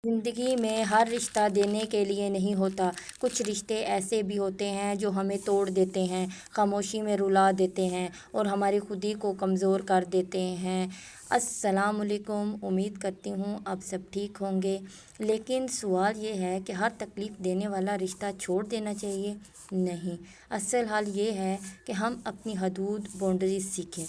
زندگی میں ہر رشتہ دینے کے لیے نہیں ہوتا۔ کچھ رشتے ایسے بھی ہوتے ہیں جو ہمیں توڑ دیتے ہیں، خاموشی میں رلا دیتے ہیں اور ہماری خودی کو کمزور کر دیتے ہیں۔ السلام علیکم، امید کرتی ہوں آپ سب ٹھیک ہوں گے۔ لیکن سوال یہ ہے کہ ہر تکلیف دینے والا رشتہ چھوڑ دینا چاہیے؟ نہیں، اصل حال یہ ہے کہ ہم اپنی حدود باؤنڈریز سیکھیں۔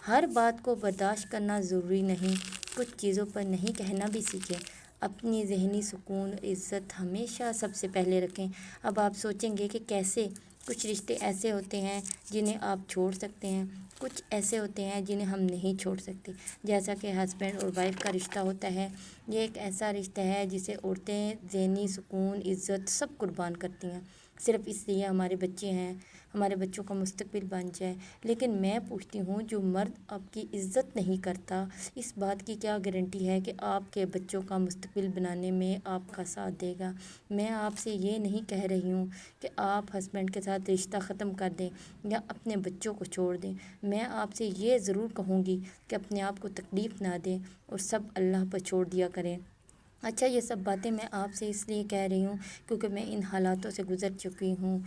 ہر بات کو برداشت کرنا ضروری نہیں، کچھ چیزوں پر نہیں کہنا بھی سیکھیں۔ اپنی ذہنی سکون اور عزت ہمیشہ سب سے پہلے رکھیں۔ اب آپ سوچیں گے کہ کیسے؟ کچھ رشتے ایسے ہوتے ہیں جنہیں آپ چھوڑ سکتے ہیں، کچھ ایسے ہوتے ہیں جنہیں ہم نہیں چھوڑ سکتے۔ جیسا کہ ہسبینڈ اور وائف کا رشتہ ہوتا ہے، یہ ایک ایسا رشتہ ہے جسے عورتیں ذہنی سکون، عزت سب قربان کرتی ہیں، صرف اس لیے ہمارے بچے ہیں، ہمارے بچوں کا مستقبل بن جائے۔ لیکن میں پوچھتی ہوں، جو مرد آپ کی عزت نہیں کرتا، اس بات کی کیا گارنٹی ہے کہ آپ کے بچوں کا مستقبل بنانے میں آپ کا ساتھ دے گا؟ میں آپ سے یہ نہیں کہہ رہی ہوں کہ آپ ہسبینڈ کے ساتھ رشتہ ختم کر دیں یا اپنے بچوں کو چھوڑ دیں۔ میں آپ سے یہ ضرور کہوں گی کہ اپنے آپ کو تکلیف نہ دیں اور سب اللہ پر چھوڑ دیا کریں۔ اچھا، یہ سب باتیں میں آپ سے اس لیے کہہ رہی ہوں کیونکہ میں ان حالاتوں سے گزر چکی ہوں۔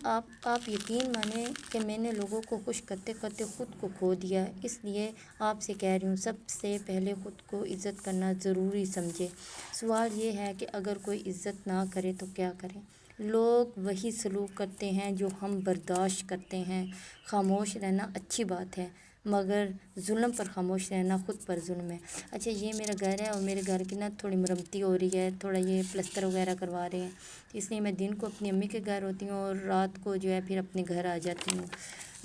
آپ یقین مانیں کہ میں نے لوگوں کو خوش کرتے کرتے خود کو کھو دیا، اس لیے آپ سے کہہ رہی ہوں، سب سے پہلے خود کو عزت کرنا ضروری سمجھے۔ سوال یہ ہے کہ اگر کوئی عزت نہ کرے تو کیا کریں؟ لوگ وہی سلوک کرتے ہیں جو ہم برداشت کرتے ہیں۔ خاموش رہنا اچھی بات ہے، مگر ظلم پر خاموش رہنا خود پر ظلم ہے۔ اچھا، یہ میرا گھر ہے اور میرے گھر کی تھوڑی مرمتی ہو رہی ہے، تھوڑا یہ پلستر وغیرہ کروا رہے ہیں، اس لیے میں دن کو اپنی امی کے گھر ہوتی ہوں اور رات کو جو ہے پھر اپنے گھر آ جاتی ہوں۔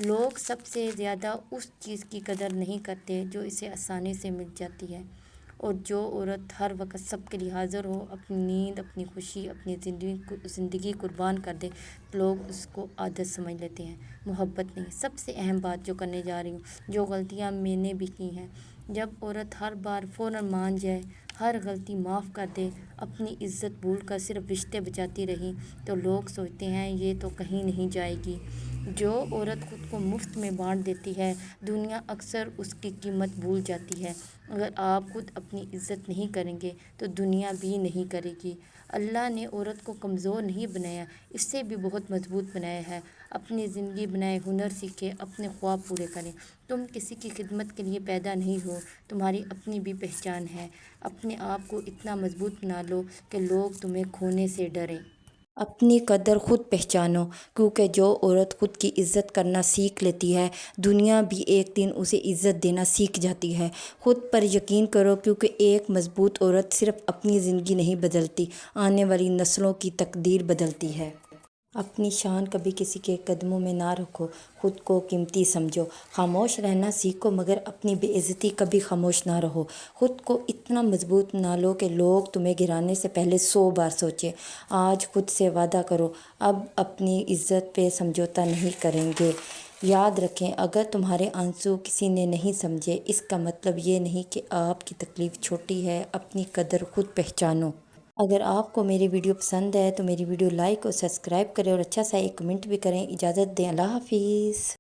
لوگ سب سے زیادہ اس چیز کی قدر نہیں کرتے جو اسے آسانی سے مل جاتی ہے، اور جو عورت ہر وقت سب کے لیے حاضر ہو، اپنی نیند، اپنی خوشی، اپنی زندگی قربان کر دے، لوگ اس کو عادت سمجھ لیتے ہیں، محبت نہیں۔ سب سے اہم بات جو کرنے جا رہی ہوں، جو غلطیاں میں نے بھی کی ہیں، جب عورت ہر بار فوراً مان جائے، ہر غلطی معاف کر دے، اپنی عزت بھول کر صرف رشتے بچاتی رہی، تو لوگ سوچتے ہیں یہ تو کہیں نہیں جائے گی۔ جو عورت خود کو مفت میں بانٹ دیتی ہے، دنیا اکثر اس کی قیمت بھول جاتی ہے۔ اگر آپ خود اپنی عزت نہیں کریں گے تو دنیا بھی نہیں کرے گی۔ اللہ نے عورت کو کمزور نہیں بنایا، اس سے بھی بہت مضبوط بنایا ہے۔ اپنی زندگی بنائے، ہنر سیکھیں، اپنے خواب پورے کریں۔ تم کسی کی خدمت کے لیے پیدا نہیں ہو، تمہاری اپنی بھی پہچان ہے۔ اپنے آپ کو اتنا مضبوط بنا لو کہ لوگ تمہیں کھونے سے ڈریں۔ اپنی قدر خود پہچانو، کیونکہ جو عورت خود کی عزت کرنا سیکھ لیتی ہے، دنیا بھی ایک دن اسے عزت دینا سیکھ جاتی ہے۔ خود پر یقین کرو، کیونکہ ایک مضبوط عورت صرف اپنی زندگی نہیں بدلتی، آنے والی نسلوں کی تقدیر بدلتی ہے۔ اپنی شان کبھی کسی کے قدموں میں نہ رکھو، خود کو قیمتی سمجھو۔ خاموش رہنا سیکھو، مگر اپنی بے عزتی کبھی خاموش نہ رہو۔ خود کو اتنا مضبوط بنا لو کہ لوگ تمہیں گرانے سے پہلے 100 بار سوچیں۔ آج خود سے وعدہ کرو، اب اپنی عزت پہ سمجھوتا نہیں کریں گے۔ یاد رکھیں، اگر تمہارے آنسو کسی نے نہیں سمجھے، اس کا مطلب یہ نہیں کہ آپ کی تکلیف چھوٹی ہے۔ اپنی قدر خود پہچانو۔ اگر آپ کو میری ویڈیو پسند ہے تو میری ویڈیو لائک اور سبسکرائب کریں اور اچھا سا ایک کمنٹ بھی کریں۔ اجازت دیں، اللہ حافظ۔